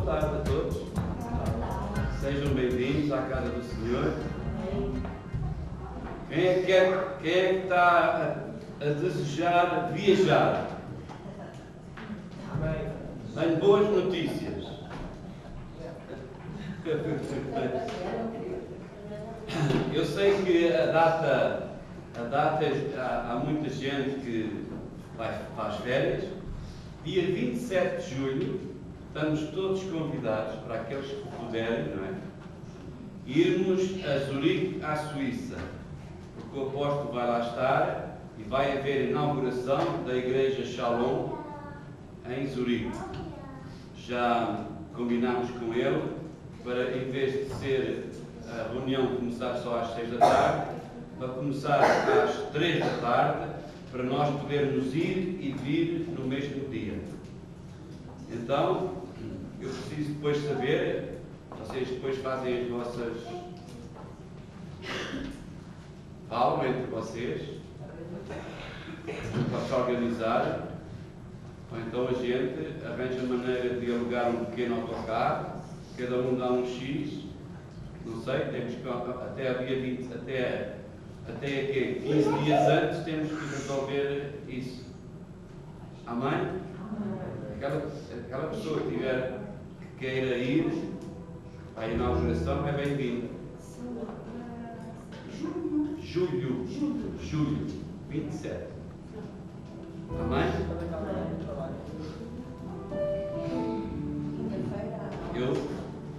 tarde a todos. Sejam bem-vindos à casa do Senhor. Quem é que está a desejar viajar? Tenho boas notícias. Eu sei que a data há muita gente que faz férias. Dia 27 de julho, estamos todos convidados, para aqueles que puderem, não é? Irmos a Zurique, à Suíça, porque o apóstolo vai lá estar e vai haver a inauguração da Igreja Shalom em Zurique. Já combinámos com ele para, em vez de ser a reunião começar só às 6 da tarde, para começar às 3 da tarde, para nós podermos ir e vir no mesmo dia. Então, eu preciso depois saber, vocês depois fazem as vossas... falam entre vocês, para se organizar, ou então a gente arranja maneira de alugar um pequeno autocarro, cada um dá um X, não sei, temos que, até dia 20, até aqui, 15 dias antes, temos que resolver isso. Amém? Aquela pessoa que queira ir à inauguração é bem-vinda. Julho 27. Amém?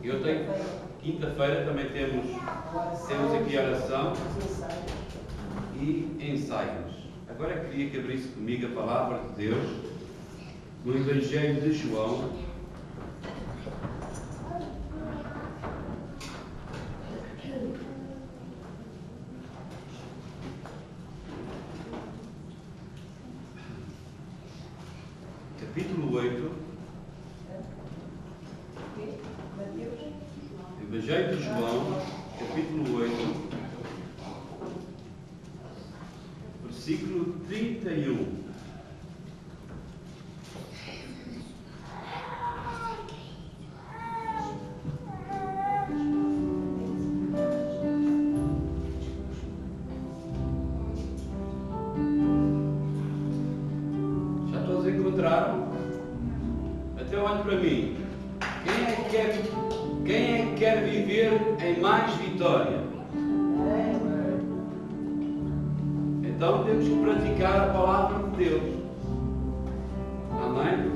Eu tenho. Quinta-feira também temos aqui oração e ensaios. Agora queria que abrisse comigo a palavra de Deus no Evangelho de João. Capítulo 8. Evangelho de João, capítulo 8, versículo 31. Já todos encontraram? Até olhem para mim. Quem é que quer viver em mais vitória? Então temos que praticar a palavra de Deus. Amém?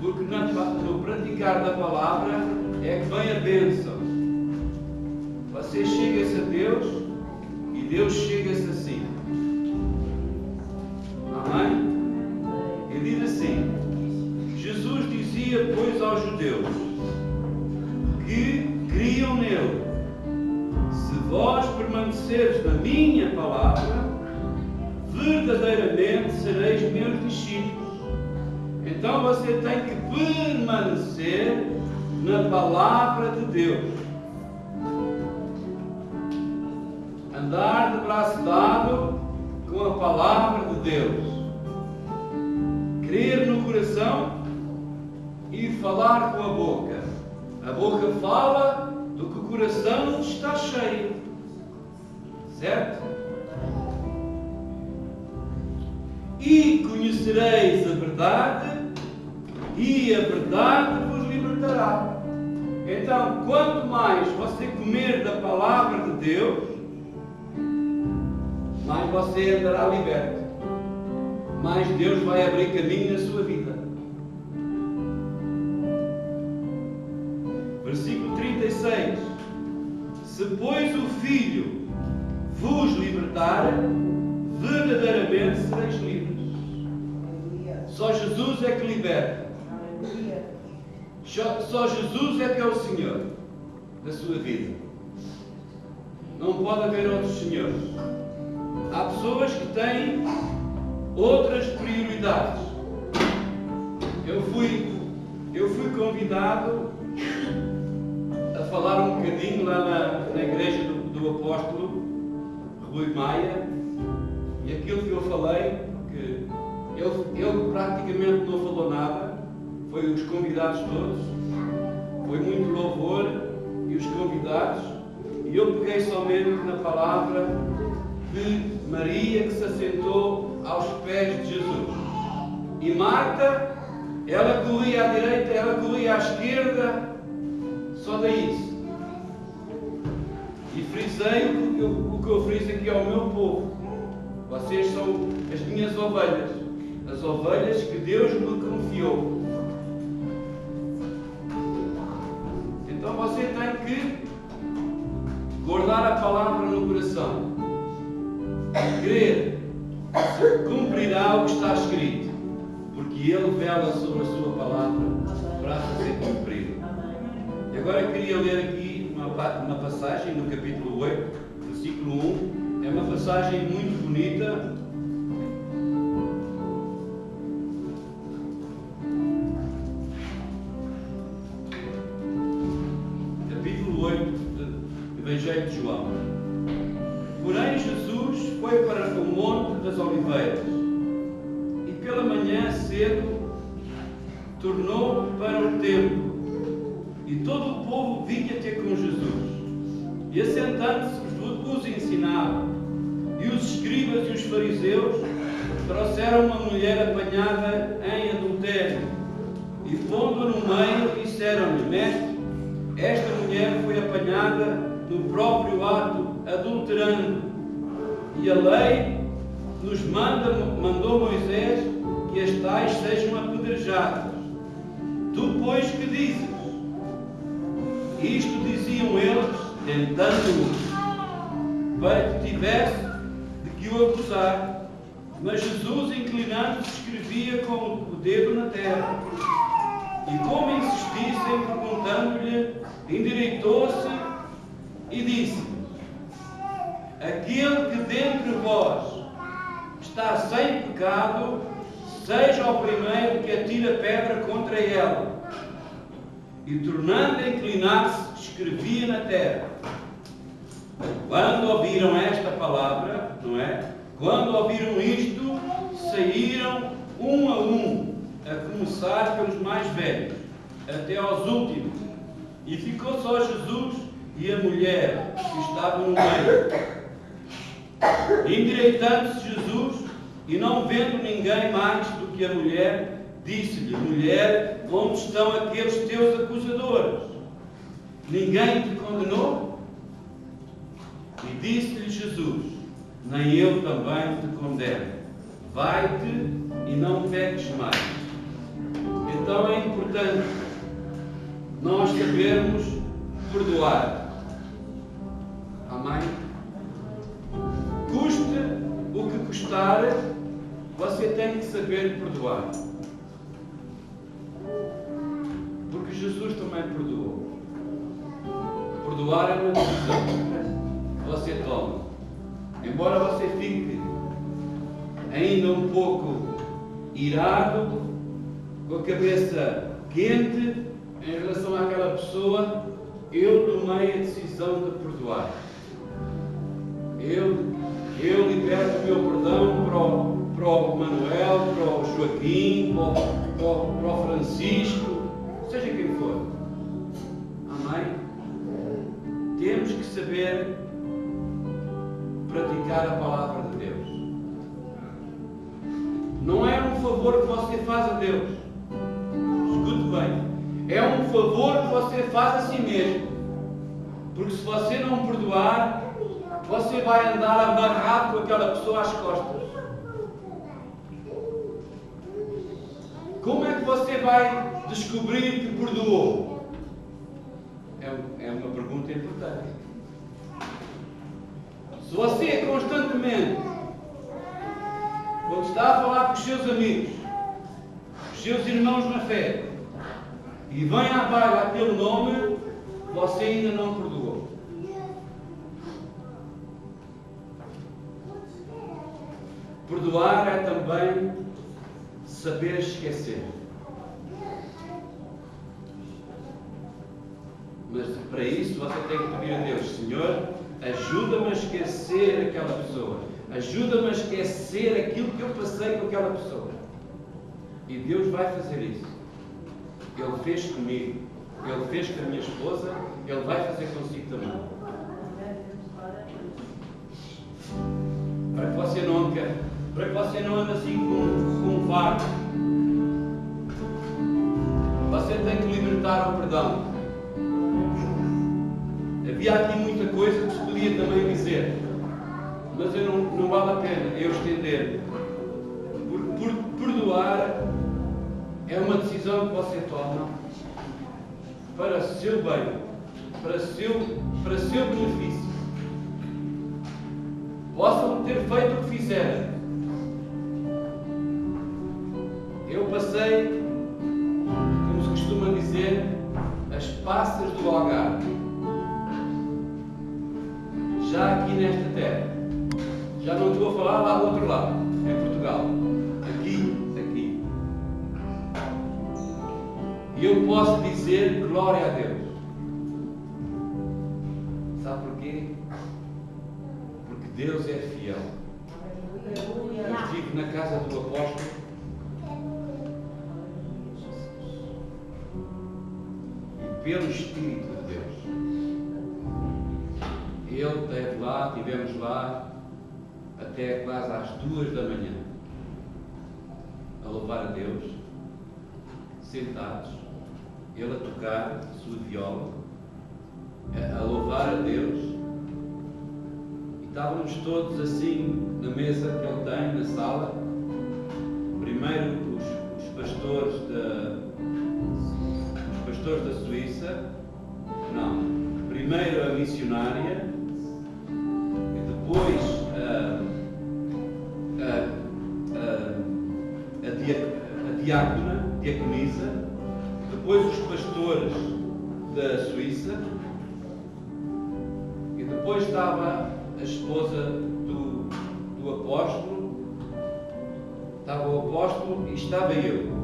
Porque no praticar da palavra é que vem a bênção. Você chega-se a Deus e Deus chega-se a si. Amém? Ele diz assim: Jesus dizia, pois, aos judeus que criam nele: se vós permaneceres na minha palavra, verdadeiramente sereis meus discípulos. Então você tem que permanecer na palavra de Deus. Andar de braço dado com a palavra de Deus. Crer no coração e falar com a boca. A boca fala do que o coração está cheio. Certo? E conhecereis a verdade, e a verdade vos libertará. Então, quanto mais você comer da palavra de Deus, mais você andará liberto. Mais Deus vai abrir caminho na sua vida. Versículo 36. Se, pois, o Filho vos libertar, verdadeiramente sereis livres. Só Jesus é que liberta. Só Jesus é que é o Senhor da sua vida. Não pode haver outros senhores. Há pessoas que têm outras prioridades. Eu fui convidado a falar um bocadinho lá na igreja do apóstolo Rui Maia, e aquilo que eu falei, que ele praticamente não falou nada, foi os convidados todos, foi muito louvor e os convidados, e eu peguei somente na palavra de Maria que se assentou aos pés de Jesus. E Marta, ela corria à direita, ela corria à esquerda, só daí isso. E frisei o que eu friso aqui ao meu povo. Vocês são as minhas ovelhas, as ovelhas que Deus me confiou. Então você tem que guardar a palavra no coração, crer que cumprirá o que está escrito, porque Ele vela sobre a sua palavra para fazer cumprir. E agora eu queria ler aqui uma passagem no capítulo 8, versículo 1. É uma passagem muito bonita. Capítulo 8 do Evangelho de João. Porém, Jesus foi para o Monte das Oliveiras e pela manhã cedo tornou para o templo. E todo o povo vinha ter com Jesus. E assentando-se, os ensinava. E os escribas e os fariseus trouxeram uma mulher apanhada em adultério. E pondo-a no meio, disseram-lhe: Mestre, esta mulher foi apanhada no próprio ato, adulterando. E a lei nos mandou Moisés que as tais sejam apedrejadas. Tu, pois, que dizes? Isto diziam eles, tentando-o, para que tivesse de que o acusar. Mas Jesus, inclinando-se, escrevia com o dedo na terra. E como insistissem, perguntando-lhe, endireitou-se e disse: Aquele que dentre vós está sem pecado, seja o primeiro que atire a pedra contra ela. E tornando a inclinar-se, escrevia na terra. Quando ouviram esta palavra, não é? Quando ouviram isto, saíram um a começar pelos mais velhos, até aos últimos. E ficou só Jesus e a mulher que estava no meio. Endireitando-se Jesus, e não vendo ninguém mais do que a mulher, disse-lhe: Mulher, onde estão aqueles teus acusadores? Ninguém te condenou? E disse-lhe Jesus: Nem eu também te condeno. Vai-te e não peques mais. Então é importante nós sabermos perdoar. Amém? Custe o que custar, você tem que saber perdoar. Porque Jesus também perdoou. Perdoar é uma decisão que você toma. Embora você fique ainda um pouco irado, com a cabeça quente em relação àquela pessoa, eu tomei a decisão de perdoar. Eu liberto o meu perdão para o Manuel, para o Joaquim, para o Francisco, seja quem for. Amém? Temos que saber praticar a palavra de Deus. Não é um favor que você faz a Deus. Escute bem. É um favor que você faz a si mesmo. Porque se você não perdoar, você vai andar amarrado com aquela pessoa às costas. Como é que você vai descobrir que perdoou? É uma pergunta importante. Se você constantemente, quando está a falar com os seus amigos, os seus irmãos na fé, e vem à baila aquele nome, você ainda não perdoou. Perdoar é também saber esquecer. Mas para isso você tem que pedir a Deus: Senhor, ajuda-me a esquecer aquela pessoa. Ajuda-me a esquecer aquilo que eu passei com aquela pessoa. E Deus vai fazer isso. Ele fez comigo. Ele fez com a minha esposa, Ele vai fazer consigo também. Para que você não ande assim com um fardo. Você tem que libertar o perdão. Havia aqui muita coisa que se podia também dizer, mas não vale a pena eu estender. Porque perdoar é uma decisão que você toma para o seu bem, para o seu benefício. Possam ter feito o que fizeram. Eu passei, como se costuma dizer, as passas do Algarve. Já aqui nesta terra. Já não estou a falar lá do outro lado, em Portugal. Aqui. E eu posso dizer glória a Deus. Sabe porquê? Porque Deus é fiel. Eu estive na casa do apóstolo. E pelo Espírito de Deus. Ele esteve lá, estivemos lá até quase às 2 da manhã a louvar a Deus, sentados, ele a tocar a sua viola, a louvar a Deus, e estávamos todos assim na mesa que ele tem, na sala. Primeiro os pastores da Suíça, primeiro a missionária, e depois a diaconisa, depois os pastores da Suíça, e depois estava a esposa do apóstolo, estava o apóstolo e estava eu.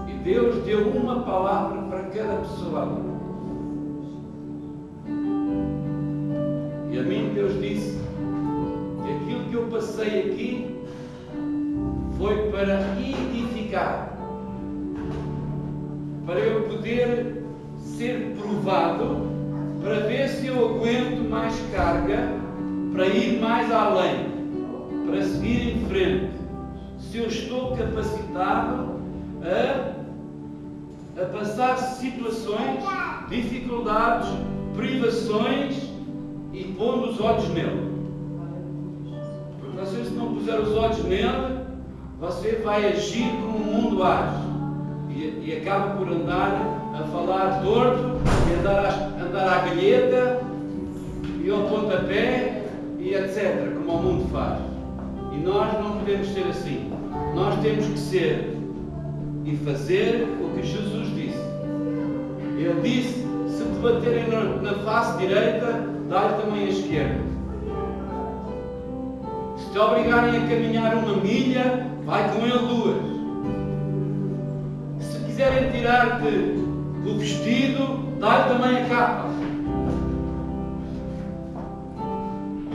E Deus deu uma palavra para cada pessoa. E a mim Deus disse que aquilo que eu passei aqui foi para edificar, para eu poder ser provado, para ver se eu aguento mais carga, para ir mais além, para seguir em frente, se eu estou capacitado a passar situações, dificuldades, privações e pondo os olhos nele. Porque você, se não puser os olhos nele, você vai agir como o mundo age e acaba por andar a falar torto e andar à galheta e ao pontapé e etc, como o mundo faz. E nós não podemos ser assim. Nós temos que ser e fazer o que Jesus disse. Ele disse: se te baterem na face direita, dá-lhe também a esquerda. Se te obrigarem a caminhar 1 milha, vai com ele 2. Se quiserem tirar-te o vestido, dá-lhe também a capa.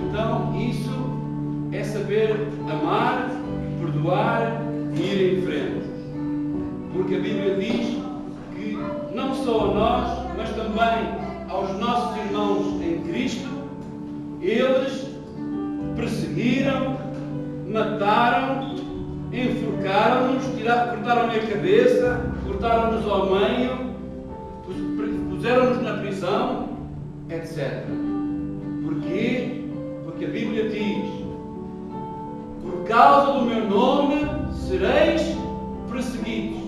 Então, isso é saber amar, perdoar e ir em frente. Porque a Bíblia diz que não só a nós, mas também aos nossos irmãos em Cristo, eles perseguiram, mataram, enforcaram-nos, cortaram-lhe a cabeça, cortaram-nos ao meio, puseram-nos na prisão, etc. Porquê? Porque a Bíblia diz: por causa do meu nome sereis perseguidos,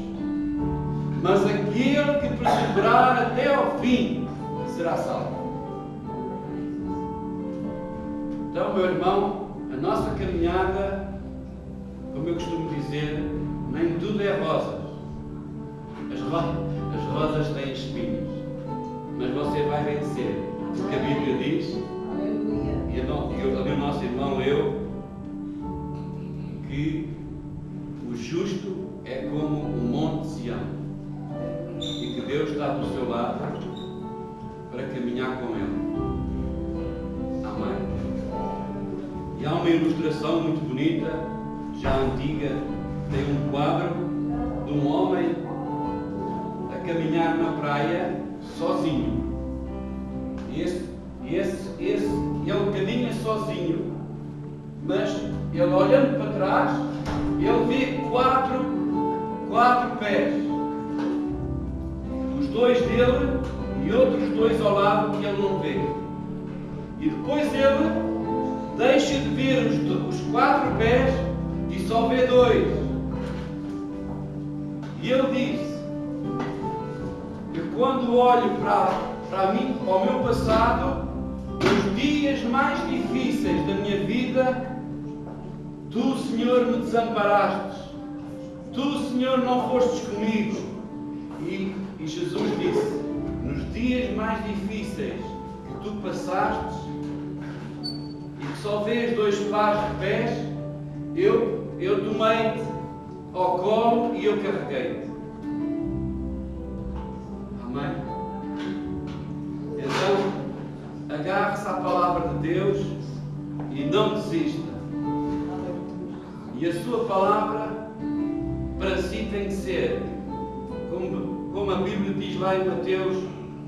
mas aquele que perseverar até ao fim será salvo. Então, meu irmão, a nossa caminhada, como eu costumo dizer, nem tudo é rosas. As rosas têm espinhos, mas você vai vencer, porque a Bíblia diz, e o nosso irmão que o justo é como o monte de Sião, e que Deus está do seu lado para caminhar com ele. Amém? E há uma ilustração muito bonita, já antiga, tem um quadro de um homem a caminhar na praia sozinho. Ele caminha sozinho, mas ele olhando para trás, ele vê quatro pés. Os dois dele e outros dois ao lado que ele não vê. E depois ele deixa de ver os 4 pés e só vê 2. E ele diz: eu quando olho para mim, para o meu passado, os dias mais difíceis da minha vida, Tu, Senhor, me desamparaste. Tu, Senhor, não fostes comigo. E Jesus disse: nos dias mais difíceis que tu passaste e que só vês 2 pares de pés, eu tomei-te ao colo e eu carreguei-te. Amém? Então, agarre-se à palavra de Deus e não desista. E a sua palavra para si tem que ser, como a Bíblia diz lá em Mateus,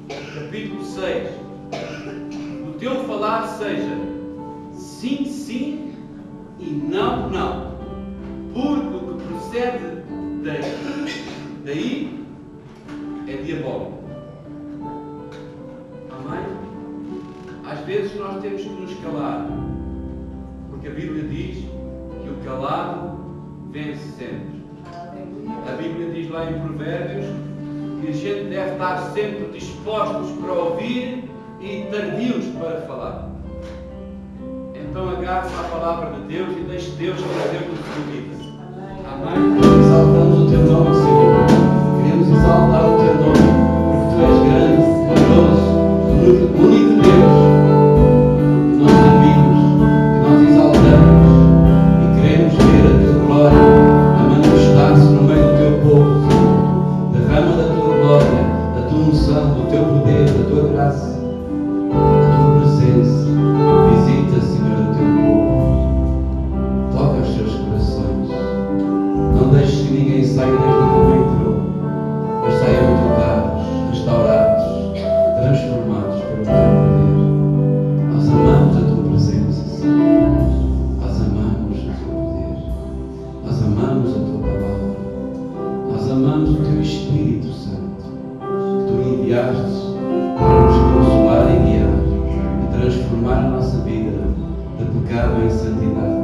capítulo 6, o teu falar seja sim, sim e não, não. Porque o que procede daí é diabólico. Amém? Às vezes nós temos que nos calar, porque a Bíblia diz que o calado vence sempre. A Bíblia diz lá em Provérbios que a gente deve estar sempre dispostos para ouvir e tardios para falar. Então agarre-se à palavra de Deus e deixe Deus fazer por sua vida. Amém? Exaltamos o teu nome, Senhor. Queremos exaltar o teu nome, porque tu és grande, poderoso, único Deus. Nós servimos, que nós exaltamos e queremos ver a tua glória a manifestar-se no meio do teu povo. Derrama da tua glória, da tua unção, do teu poder, da tua graça, da tua presença. Visita, Senhor, o teu povo. Toca os seus corações. Não deixes que ninguém saia daqui como entrou, mas saiam tocados, restaurados, transformados pelo teu poder. Nós amamos a tua presença, Senhor. Nós amamos o teu poder. Nós amamos a tua palavra. Nós amamos o teu Espírito Santo, que tu enviaste para nos consolar e guiar e transformar a nossa vida de pecado em santidade,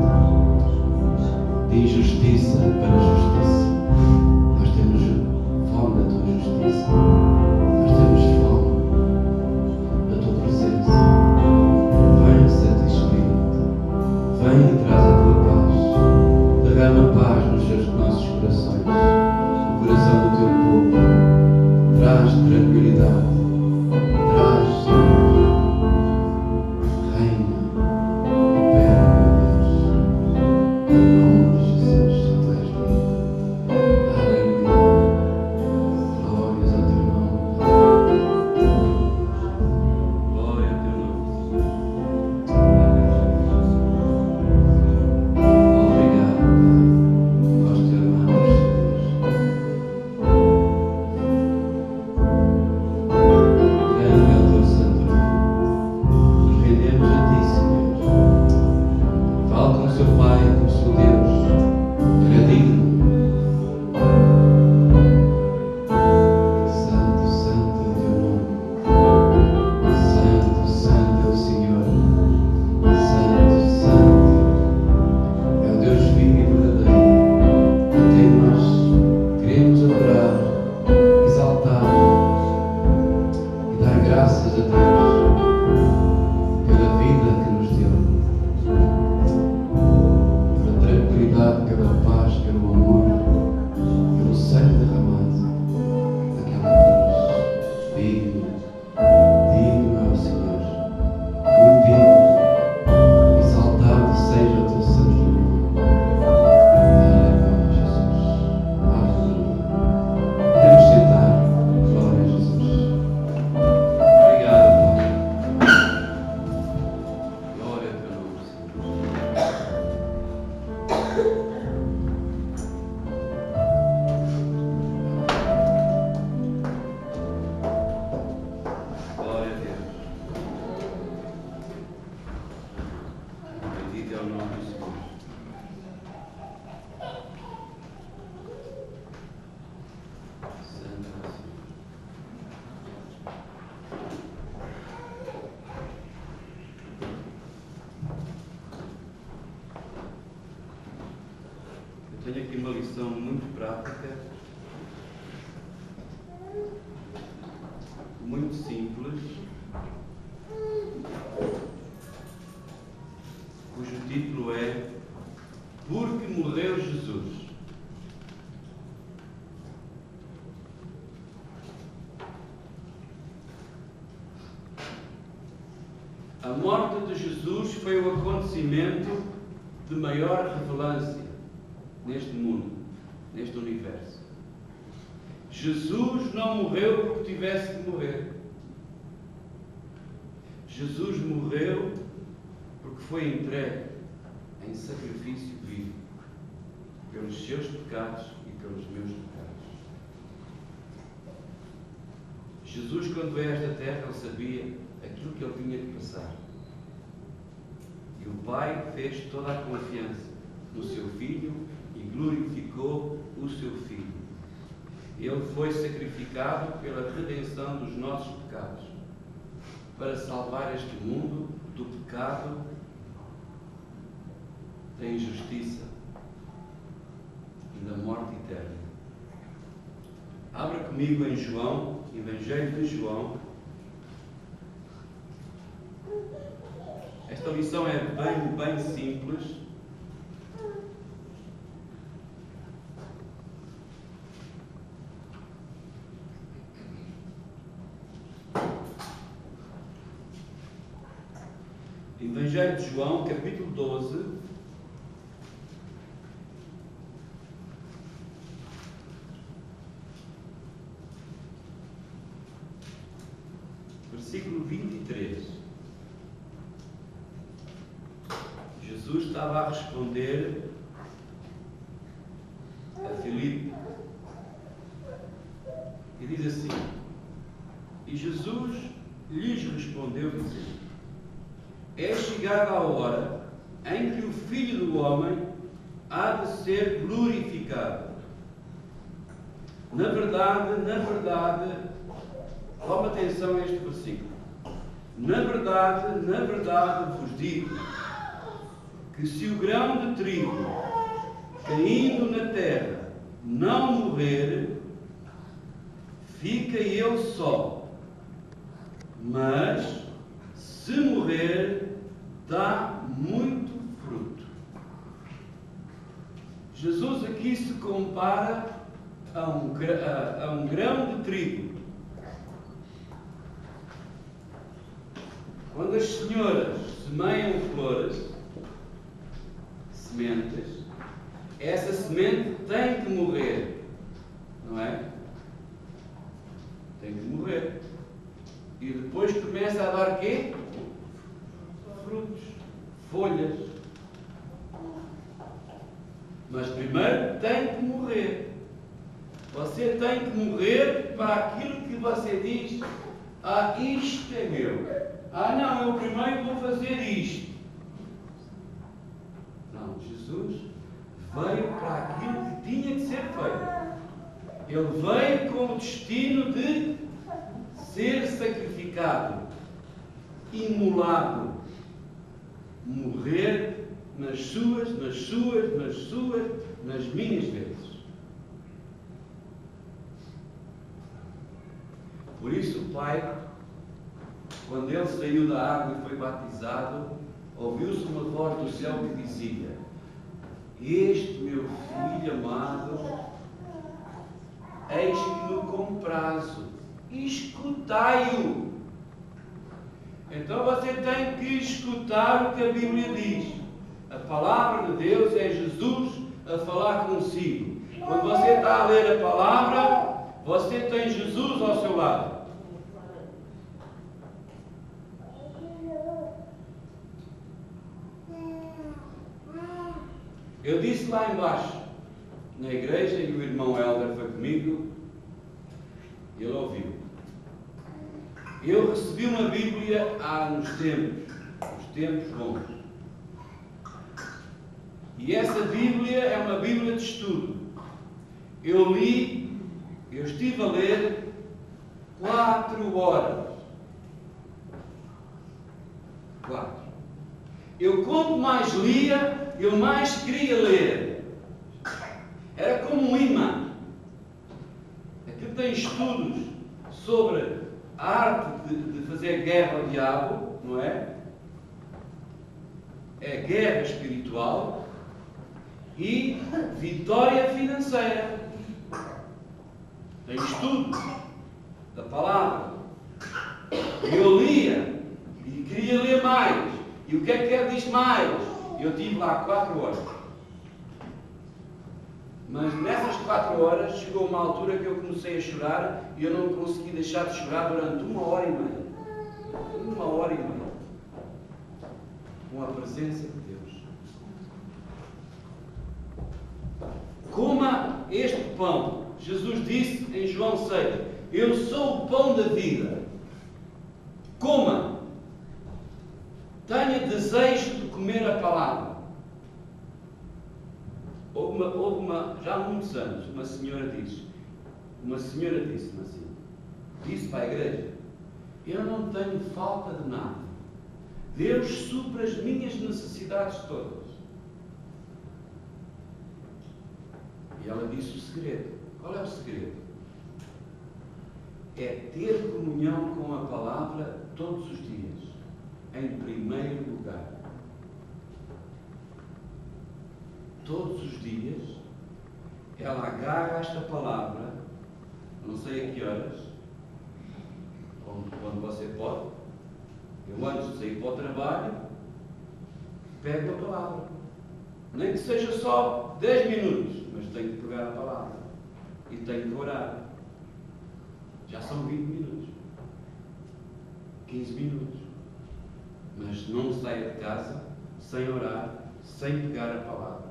de injustiça para justiça. Nós temos fome da tua justiça. Nós temos fome da tua presença. Vem, Santo Espírito. Vem e traz a tua paz. Derrama paz nos nossos corações, no coração do teu povo. Traz tranquilidade. Traz, Senhor. Reina. Opera, meu Deus. Em nome de Jesus, tu és vida. Aleluia. Glórias ao teu nome. Glória ao teu nome. Obrigado, Pai. Nós te amamos, Deus. Grande é o teu santo nome. Nos rendemos a ti, Senhor. Fala com o seu Pai, com o seu Deus. Ele é digno. Santo, santo é o teu nome. Santo, santo é o Senhor. Santo, santo é o Deus vivo e verdadeiro, a quem nós queremos adorar, exaltar e dar graças a Deus pela vida que nos deu, pela tranquilidade, pela paz, pelo amor. tenho aqui uma lição muito prática, muito simples, cujo título é Porque Morreu Jesus. A morte de Jesus foi o acontecimento de maior relevância neste mundo, neste universo. Jesus não morreu porque tivesse que morrer. Jesus morreu porque foi entregue em sacrifício vivo pelos seus pecados e pelos meus pecados. Jesus, quando veio a esta terra, ele sabia aquilo que ele tinha de passar. E o Pai fez toda a confiança no seu Filho e glorificou o seu Filho. Ele foi sacrificado pela redenção dos nossos pecados, para salvar este mundo do pecado, da injustiça e da morte eterna. Abra comigo em João, Evangelho de João. Esta lição é bem simples. Evangelho de João, capítulo 12. Versículo 23. Jesus estava a responder a Filipe e diz assim: E Jesus lhes respondeu dizendo: É chegada a hora em que o Filho do Homem há de ser glorificado. Na verdade, toma atenção a este versículo. Na verdade vos digo que se o grão de trigo caindo na terra não morrer, fica ele só. Mas se morrer, dá muito fruto. Jesus aqui se compara a um grão de trigo. Quando as senhoras semeiam flores, sementes, essa semente tem que morrer, não é? Tem que morrer. E depois começa a dar quê? Frutos, folhas. Mas primeiro tem que morrer. Você tem que morrer para aquilo que você diz: ah, isto é meu. Ah, não, eu primeiro vou fazer isto. Não, Jesus veio para aquilo que tinha que ser feito. Ele veio com o destino de ser sacrificado, imolado, morrer nas minhas vezes. Por isso o Pai, quando ele saiu da água e foi batizado, ouviu-se uma voz do céu que dizia: Este meu filho amado, eis que no comprazo, escutai-o. Então você tem que escutar o que a Bíblia diz. A palavra de Deus é Jesus a falar consigo. Quando você está a ler a palavra, você tem Jesus ao seu lado. Eu disse lá embaixo, na igreja, e o irmão Helder foi comigo, e ele ouviu. Eu recebi uma Bíblia há uns tempos bons. E essa Bíblia é uma Bíblia de estudo. Eu estive a ler 4 horas. 4. Eu quanto mais lia, eu mais queria ler. um imã. Aquele tem estudos sobre a arte de fazer guerra ao diabo, não é? É guerra espiritual e vitória financeira. Tem estudos da palavra. Eu lia e queria ler mais. E o que é que ele diz mais? Eu tive lá 4 horas. Mas nessas 4 horas chegou uma altura que eu comecei a chorar e eu não consegui deixar de chorar durante 1h30. 1h30. Com a presença de Deus. Coma este pão. Jesus disse em João 6, eu sou o pão da vida. Coma. Tenha desejo de comer a palavra. Já há muitos anos, uma senhora disse-me assim, disse para a igreja, eu não tenho falta de nada. Deus supra as minhas necessidades todas. E ela disse o segredo. Qual é o segredo? É ter comunhão com a palavra todos os dias, em primeiro lugar. Todos os dias, ela agarra esta palavra, não sei a que horas, quando você pode. Eu, antes de sair para o trabalho, pego a palavra. Nem que seja só 10 minutos, mas tenho que pegar a palavra. E tenho que orar. Já são 20 minutos. 15 minutos. Mas não saia de casa sem orar, sem pegar a palavra.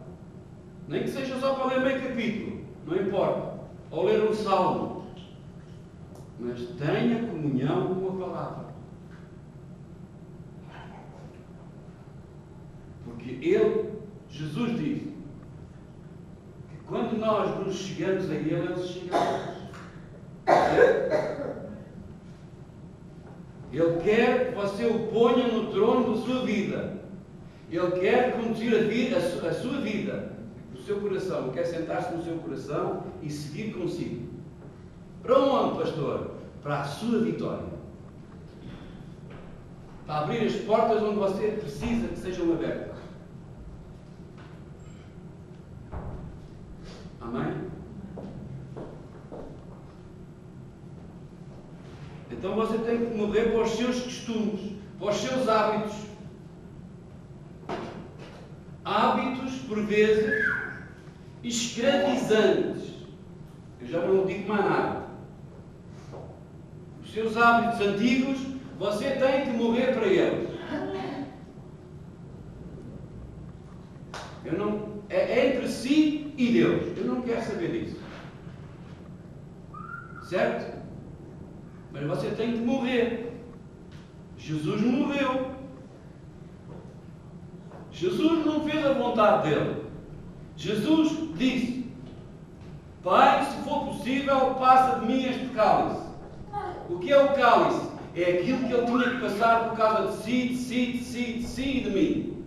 Nem que seja só para ler meio capítulo, não importa. Ou ler um salmo. Mas tenha comunhão com a palavra. Porque Jesus disse que quando nós nos chegamos a Ele se chega a nós. Ele quer que você o ponha no trono da sua vida. Ele quer conduzir a sua vida, o seu coração. Ele quer sentar-se no seu coração e seguir consigo. Para onde, pastor? Para a sua vitória. Para abrir as portas onde você precisa que sejam abertas. Amém? Então você tem que morrer para os seus costumes, para os seus hábitos. Hábitos, por vezes, escravizantes. Eu já não digo mais nada. Os seus hábitos antigos, você tem que morrer para eles. É entre si e Deus. Eu não quero saber disso. Certo? Mas você tem que morrer. Jesus morreu. Jesus não fez a vontade dele. Jesus disse: Pai, se for possível, passa de mim este cálice. O que é o cálice? É aquilo que ele tinha que passar por causa de si e de mim.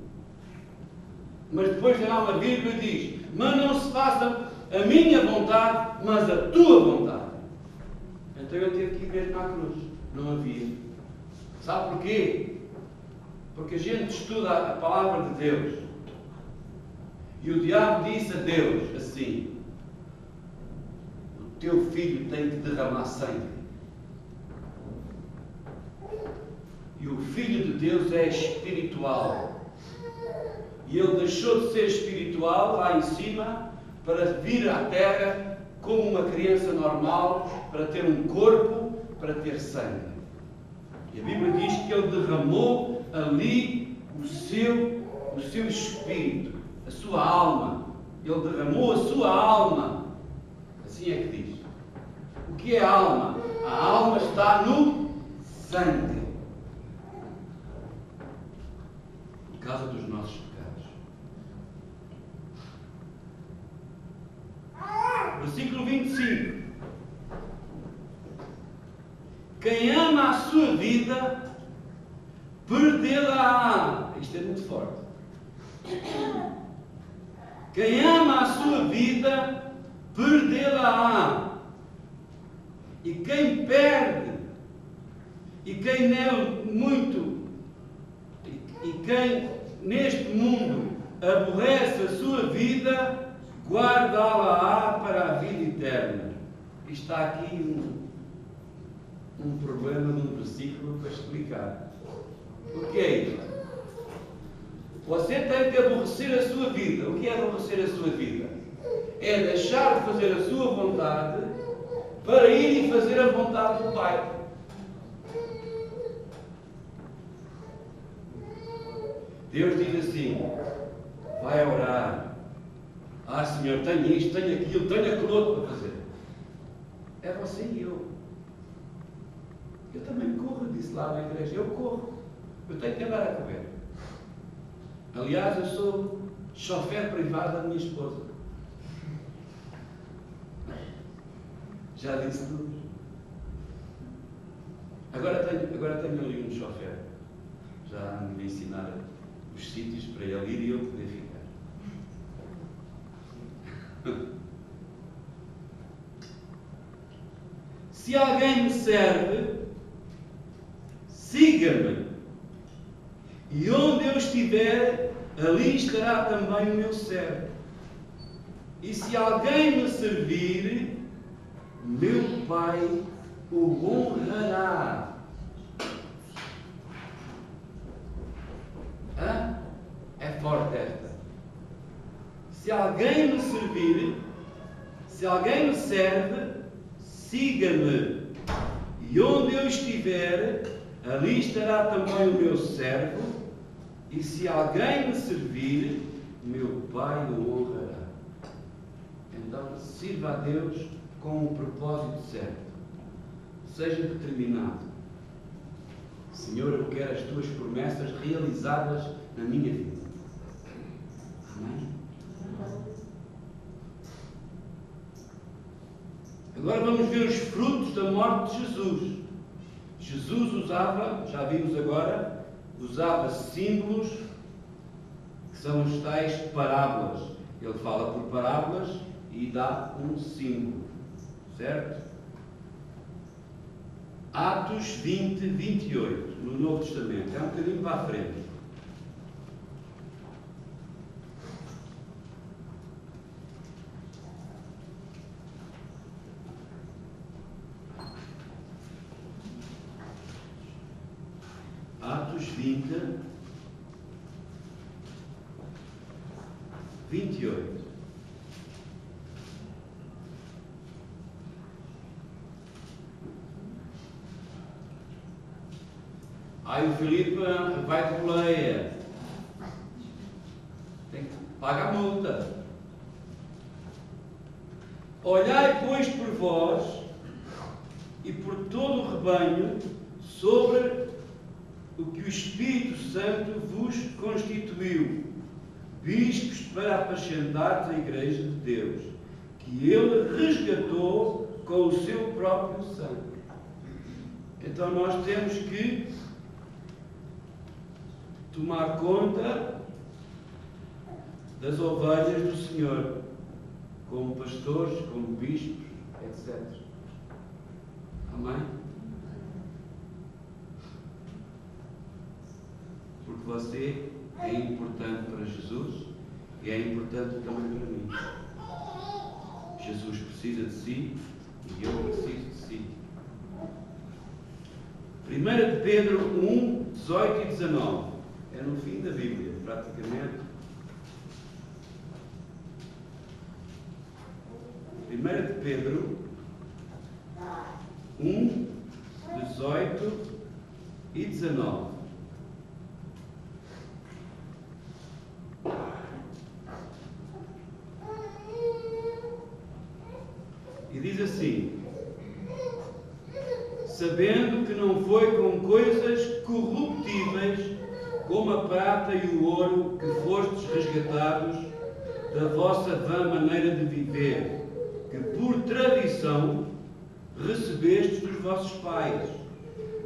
Mas depois tem lá uma Bíblia e diz: mas não se faça a minha vontade, mas a tua vontade. Então eu tive que ir mesmo à cruz. Não havia. Sabe porquê? Porque a gente estuda a palavra de Deus. E o diabo disse a Deus assim: o teu filho tem que derramar sangue. E o Filho de Deus é espiritual. E ele deixou de ser espiritual lá em cima para vir à terra como uma criança normal, para ter um corpo, para ter sangue. E a Bíblia diz que ele derramou ali o seu espírito, a sua alma. Ele derramou a sua alma. Assim é que diz. O que é a alma? A alma está no sangue. Por causa dos nossos pecados. Versículo 25. Quem ama a sua vida, perdê-la-á. Isto é muito forte. Quem ama a sua vida, perdê-la-á. E quem perde, e quem nele muito, e quem neste mundo aborrece a sua vida, guardá-la-á para a vida eterna. E está aqui um problema num versículo para explicar. O que é isto? Você tem que aborrecer a sua vida. O que é aborrecer a sua vida? É deixar de fazer a sua vontade para ir e fazer a vontade do Pai. Deus diz assim: vai orar. Ah, Senhor, tenho isto, tenho aquilo, tenho aquilo outro para fazer. É você e eu. Eu também corro, disse lá na igreja. Eu corro. Eu tenho que andar a correr. Aliás, eu sou chofer privado da minha esposa. Já disse tudo. Agora tenho ali um chofer. Já me ensinar os sítios para ele ir e eu poder ficar. Se alguém me serve, siga-me. E onde eu estiver, ali estará também o meu servo. E se alguém me servir, meu Pai o honrará. Hã? É forte esta. Se alguém me servir, se alguém me serve, siga-me. E onde eu estiver, ali estará também o meu servo. E se alguém me servir, meu Pai o honrará. Então, sirva a Deus com o propósito certo. Seja determinado. Senhor, eu quero as tuas promessas realizadas na minha vida. Amém? Agora vamos ver os frutos da morte de Jesus. Jesus usava, já vimos agora, usava símbolos que são os tais parábolas. Ele fala por parábolas e dá um símbolo. Certo? Atos 20, 28, no Novo Testamento. É um bocadinho para a frente. Atos 20, 28. Aí o Filipe vai de boleia. Paga a multa. Olhai, pois, por vós e por todo o rebanho sobre o que o Espírito Santo vos constituiu, bispos para apacentar a Igreja de Deus, que Ele resgatou com o seu próprio sangue. Então nós temos que tomar conta das ovelhas do Senhor, como pastores, como bispos, etc. Amém? Porque você é importante para Jesus e é importante também para mim. Jesus precisa de si e eu preciso de si. 1 de Pedro 1, 18 e 19. É no fim da Bíblia, praticamente. 1 de Pedro 1, 18 e 19. E diz assim: sabendo que não foi com coisas corruptíveis, como a prata e o ouro, que fostes resgatados da vossa vã maneira de viver, que por tradição recebestes dos vossos pais,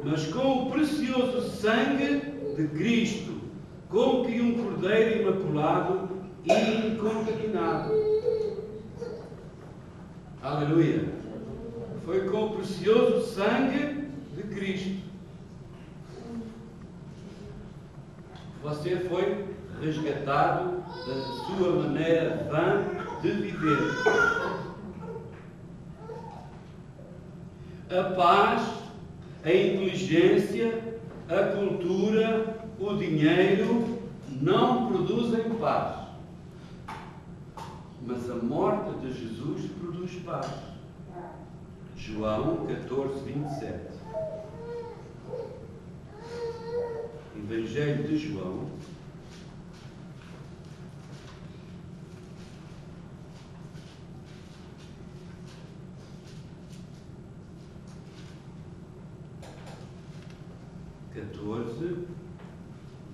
mas com o precioso sangue de Cristo, como que um cordeiro imaculado e incontaminado. Aleluia! Foi com o precioso sangue de Cristo. Você foi resgatado da sua maneira vã de viver. A paz, a inteligência, a cultura, o dinheiro não produzem paz. Mas a morte de Jesus produz paz. João 14, 27. Evangelho de João, catorze,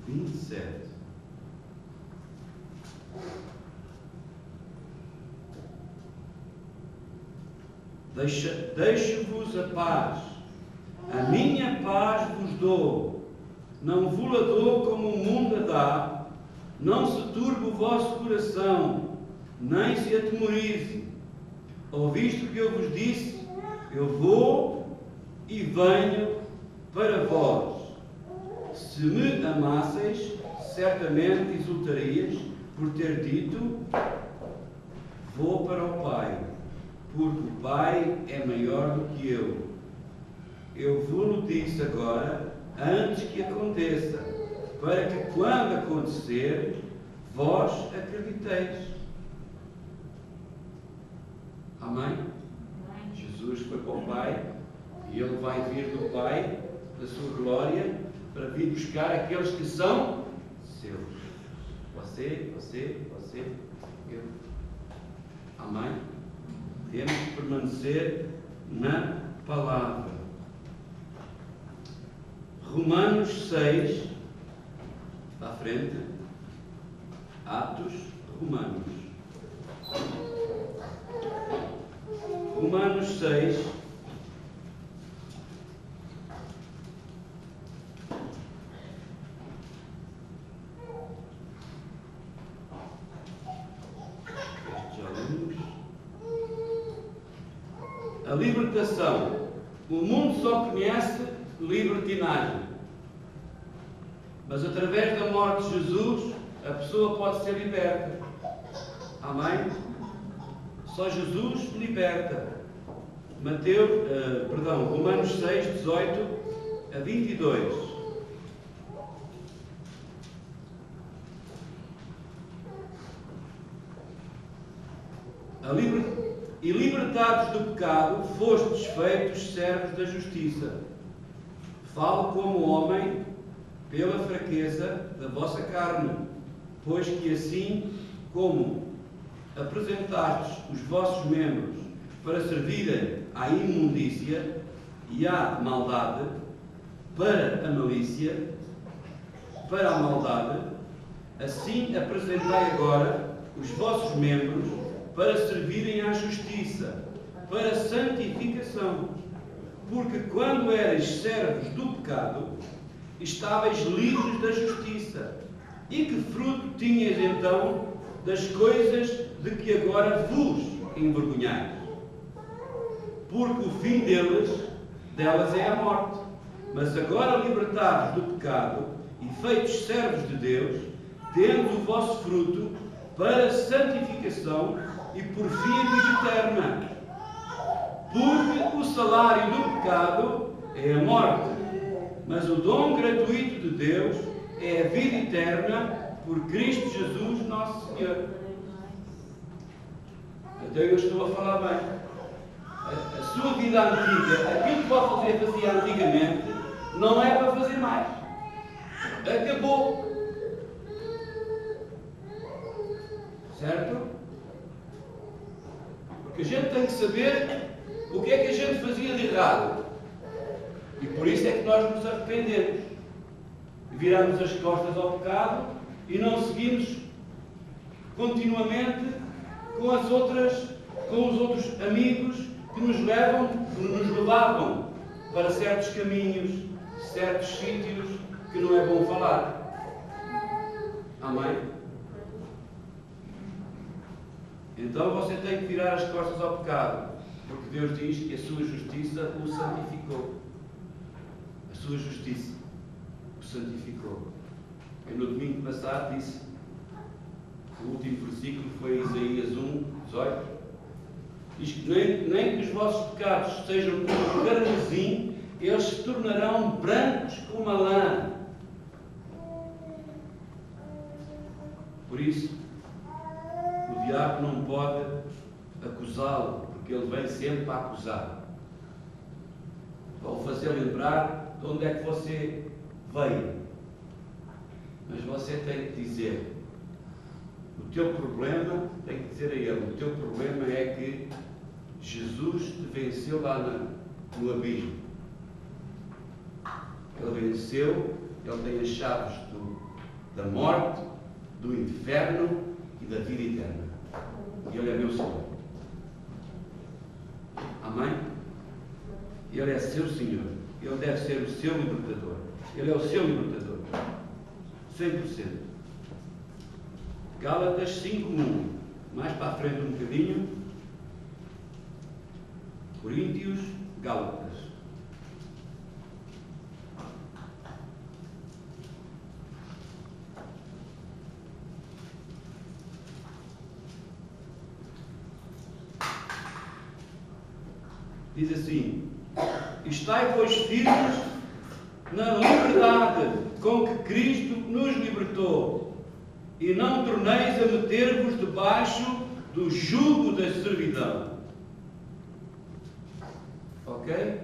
27. Deixo-vos a paz, a minha paz vos dou. Não vos a dou como o mundo a dá. Não se turbe o vosso coração, nem se atemorize. Ouviste o que eu vos disse? Eu vou e venho para vós. Se me amasseis, certamente exultarias por ter dito: vou para o Pai, porque o Pai é maior do que eu. Eu vos disse agora, antes que aconteça, para que quando acontecer, vós acrediteis. Amém? Jesus foi para o Pai e Ele vai vir do Pai, da sua glória, para vir buscar aqueles que são seus. Você, eu. Amém? Temos que permanecer na palavra. Romanos 6, à frente. Atos Romanos. Romanos 6. A libertação. O mundo só conhece libertinagem. Mas através da morte de Jesus, a pessoa pode ser liberta. Amém? Só Jesus liberta. Romanos 6, 18 a 22. E libertados do pecado, fostes feitos servos da justiça. Falo como homem pela fraqueza da vossa carne, pois que assim como apresentastes os vossos membros para servirem à imundícia e à maldade, para a malícia, para a maldade, assim apresentai agora os vossos membros para servirem à justiça, para a santificação. Porque quando erais servos do pecado, estáveis livres da justiça. E que fruto tinhas então das coisas de que agora vos envergonhais? Porque o fim delas é a morte. Mas agora libertados do pecado e feitos servos de Deus, tendo o vosso fruto para a santificação e por fim a vida eterna. Porque o salário do pecado é a morte, mas o dom gratuito de Deus é a vida eterna por Cristo Jesus, nosso Senhor. Então eu estou a falar bem. A sua vida antiga, aquilo que você fazia antigamente, não é para fazer mais. Acabou. Certo? Porque a gente tem que saber o que é que a gente fazia de errado. E por isso é que nós nos arrependemos. Viramos as costas ao pecado e não seguimos continuamente com os outros amigos que nos levavam para certos caminhos, certos sítios que não é bom falar. Amém? Então você tem que virar as costas ao pecado Porque Deus diz que a sua justiça o santificou. A sua justiça o santificou. Eu no domingo passado disse, o último versículo foi Isaías 1, 18. Diz que nem que os vossos pecados sejam como carmesim, eles se tornarão brancos como a lã. Por isso, o diabo não pode acusá-lo, porque ele vem sempre para acusar. Ou fazer lembrar de onde é que você veio. Mas você tem que dizer, o teu problema, tem que dizer a ele, o teu problema é que Jesus te venceu lá no abismo. Ele venceu, ele tem as chaves da morte, do inferno e da vida eterna. E ele é meu Senhor. Amém? Ele é seu Senhor. Ele deve ser o seu libertador. Ele é o seu libertador. 100%. Gálatas 5:1. Mais para a frente um bocadinho. Coríntios, Gálatas. Diz assim: estai, pois, firmes na liberdade com que Cristo nos libertou, e não torneis a meter-vos debaixo do jugo da servidão. Ok?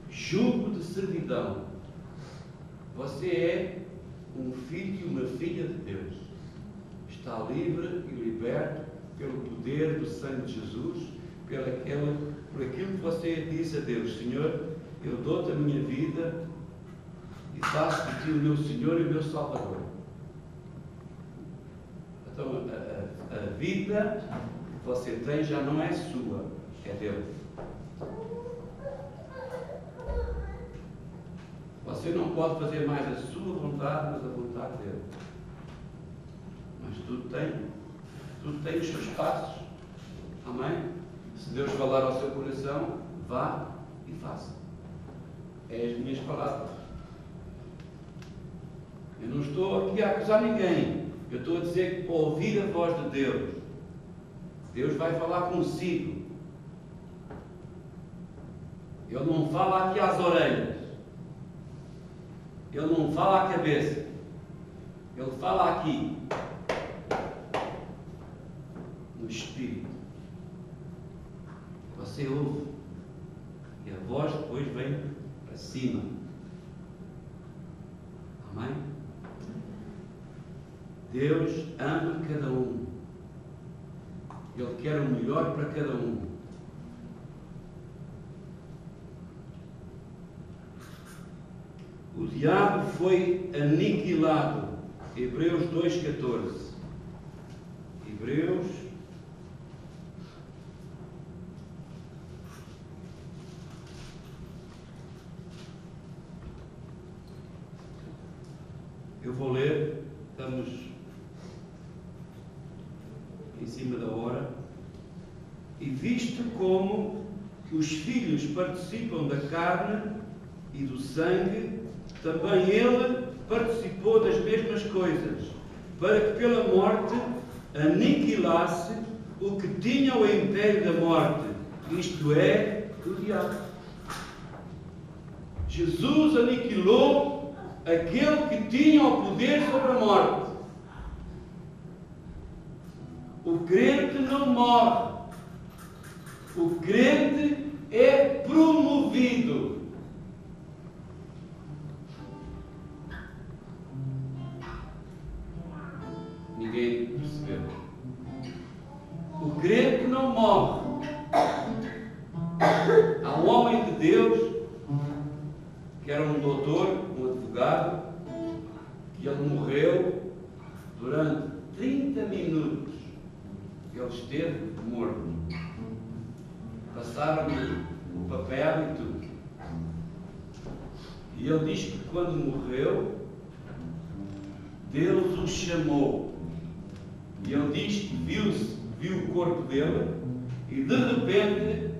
Jugo de servidão. Você é um filho e uma filha de Deus. Está livre e liberto pelo poder do sangue de Jesus, por aquilo que você disse a Deus: Senhor, eu dou-te a minha vida e faço de ti o meu Senhor e o meu Salvador. Então, a vida que você tem já não é sua, é dele. Você não pode fazer mais a sua vontade, mas a vontade dele. Mas tudo tem os seus passos. Amém? Se Deus falar ao seu coração, vá e faça. É as minhas palavras. Eu não estou aqui a acusar ninguém. Eu estou a dizer que para ouvir a voz de Deus, Deus vai falar consigo. Ele não fala aqui às orelhas. Ele não fala à cabeça. Ele fala aqui. No Espírito. Você ouve. E a voz depois vem para cima. Amém? Deus ama cada um. Ele quer o melhor para cada um. O diabo foi aniquilado. Hebreus 2,14. Hebreus. Eu vou ler, estamos em cima da hora. E visto como os filhos participam da carne e do sangue, também ele participou das mesmas coisas, para que pela morte aniquilasse o que tinha o império da morte, isto é, o diabo. Jesus aniquilou aquele que tinha o poder sobre a morte. O crente não morre. O crente é promovido. Ninguém percebeu. O crente não morre. Há um homem de Deus que era um doutor, um advogado, que ele morreu durante 30 minutos. Ele esteve morto. Passaram-lhe o papel e tudo. E ele diz que quando morreu, Deus o chamou. E ele diz que viu o corpo dele e de repente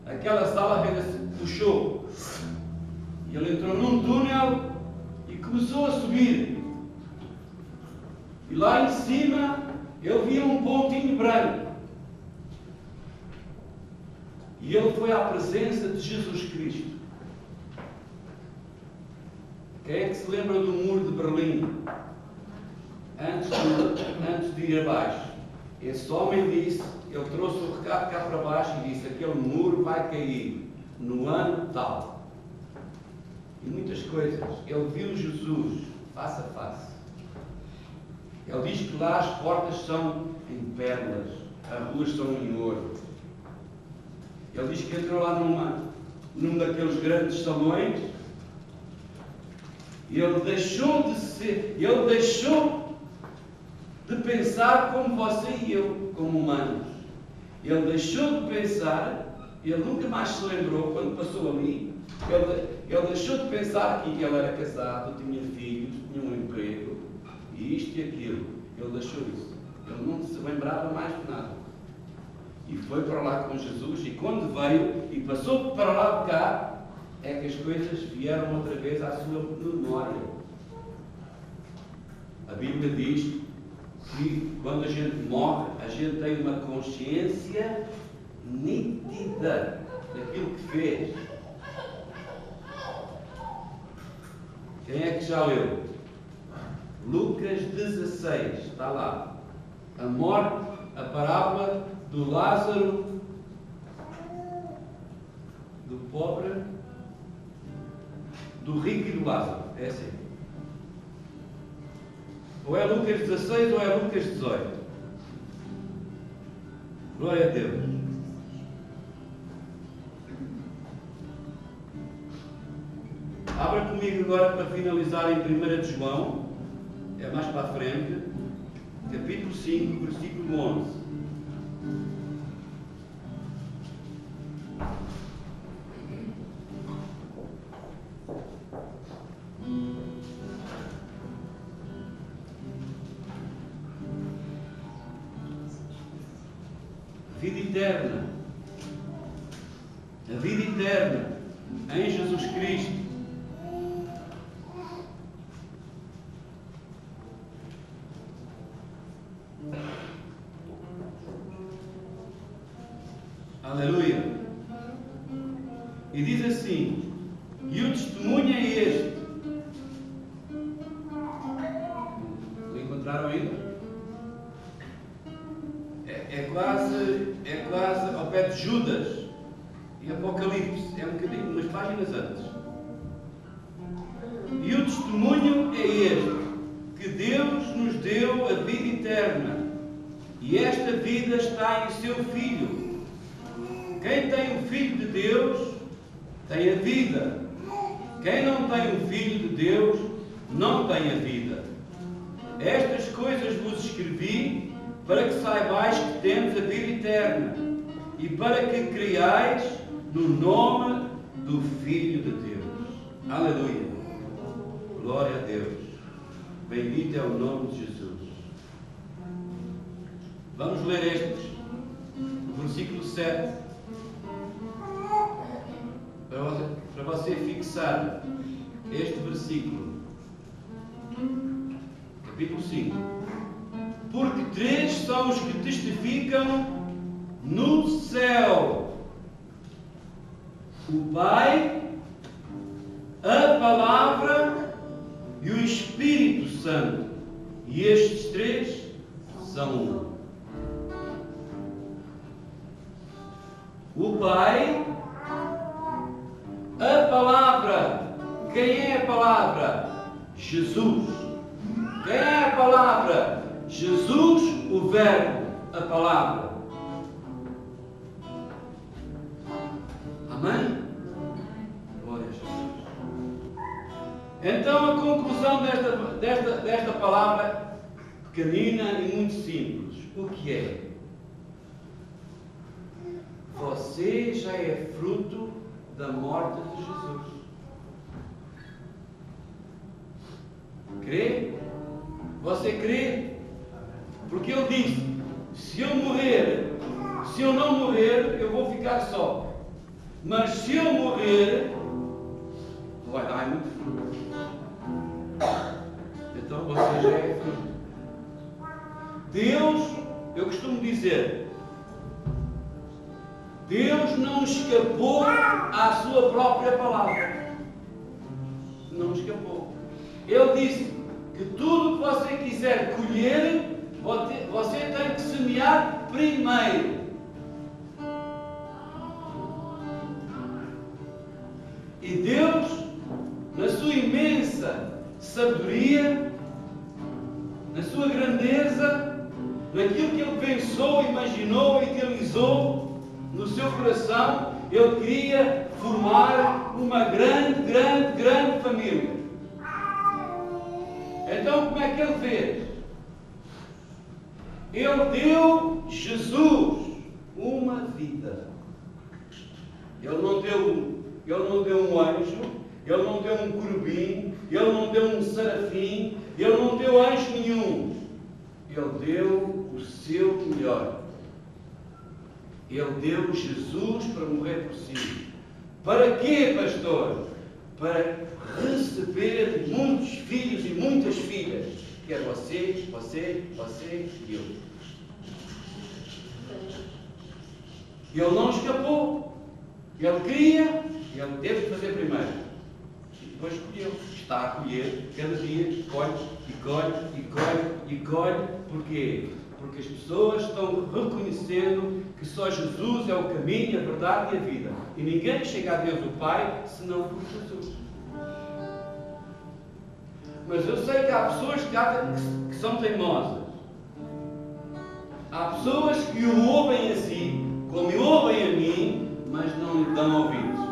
aquela sala puxou. E ele entrou num túnel e começou a subir. E lá em cima ele via um pontinho branco. E ele foi à presença de Jesus Cristo. Quem é que se lembra do muro de Berlim? Antes de ir abaixo. Esse homem disse, ele trouxe o recado cá para baixo e disse: aquele muro vai cair no ano tal. E muitas coisas. Ele viu Jesus face a face. Ele diz que lá as portas são em pérolas, as ruas são em ouro. Ele diz que entrou lá num daqueles grandes salões e ele deixou de pensar como você e eu, como humanos. Ele deixou de pensar, ele nunca mais se lembrou quando passou ali. Ele deixou de pensar que ele era casado, tinha filhos, tinha um emprego, e isto e aquilo. Ele deixou isso. Ele não se lembrava mais de nada. E foi para lá com Jesus, e quando veio e passou para lá de cá, é que as coisas vieram outra vez à sua memória. A Bíblia diz que quando a gente morre, a gente tem uma consciência nítida daquilo que fez. Quem é que já leu? Lucas 16, está lá. A morte, a parábola do Lázaro, do pobre, do rico e do Lázaro. É assim. Ou é Lucas 16 ou é Lucas 18. Glória a Deus. Abra comigo agora para finalizar em 1 de João. É mais para a frente. Capítulo 5, versículo 11. Vida eterna. A vida eterna em Jesus Cristo. Aleluia. E diz assim: e o testemunho é este. Não encontraram ainda? É quase ao pé de Judas e Apocalipse. É um bocadinho, umas páginas antes. E o testemunho é este: que Deus nos deu a vida eterna, e esta vida está em seu Filho. Quem tem o Filho de Deus tem a vida. Quem não tem o Filho de Deus não tem a vida. Estas coisas vos escrevi para que saibais que temos a vida eterna e para que creiais no nome do Filho de Deus. Aleluia. Glória a Deus. Bendito é o nome de Jesus. Vamos ler estes. O versículo 7. Para você fixar este versículo. Capítulo 5. Porque 3 são os que testificam no céu: o Pai, a Palavra e o Espírito Santo. E estes 3 são um. O Pai, a Palavra. Quem é a Palavra? Jesus. Quem é a Palavra? Jesus, o Verbo, a Palavra. Amém? Glória a Jesus. Então a conclusão desta palavra, pequenina e muito simples, o que é? Você já é fruto da morte de Jesus. Crê? Você crê? Porque ele disse: se eu não morrer, eu vou ficar só. Mas se eu morrer, vai dar muito fruto. Então você já é fruto. Deus, eu costumo dizer, Deus não escapou à sua própria palavra. Não escapou. Ele disse que tudo que você quiser colher, você tem que semear primeiro. E Deus, na sua imensa sabedoria, na sua grandeza, naquilo que Ele pensou, imaginou, idealizou no seu coração, Ele queria formar uma grande família. Então, como é que Ele fez? Ele deu Jesus uma vida. Ele não deu um anjo, Ele não deu um querubim, Ele não deu um serafim, Ele não deu anjo nenhum. Ele deu o seu melhor. Ele deu Jesus para morrer por si. Para quê, pastor? Para receber muitos filhos e muitas filhas. Que é você e eu. Ele não escapou. Ele queria, ele teve que fazer primeiro. E depois escolheu. Está a colher, cada dia, colhe. Porquê? Porque as pessoas estão reconhecendo que só Jesus é o caminho, a verdade e a vida. E ninguém chega a Deus o Pai senão por Jesus. Mas eu sei que há pessoas que são teimosas. Há pessoas que o ouvem a si, como me ouvem a mim, mas não lhe dão ouvidos.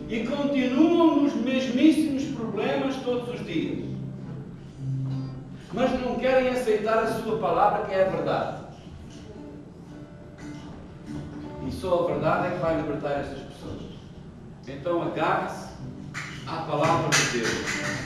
E continuam nos mesmíssimos problemas todos os dias. Mas não querem aceitar a sua palavra, que é a verdade. E só a verdade é que vai libertar essas pessoas. Então agarre-se à palavra de Deus.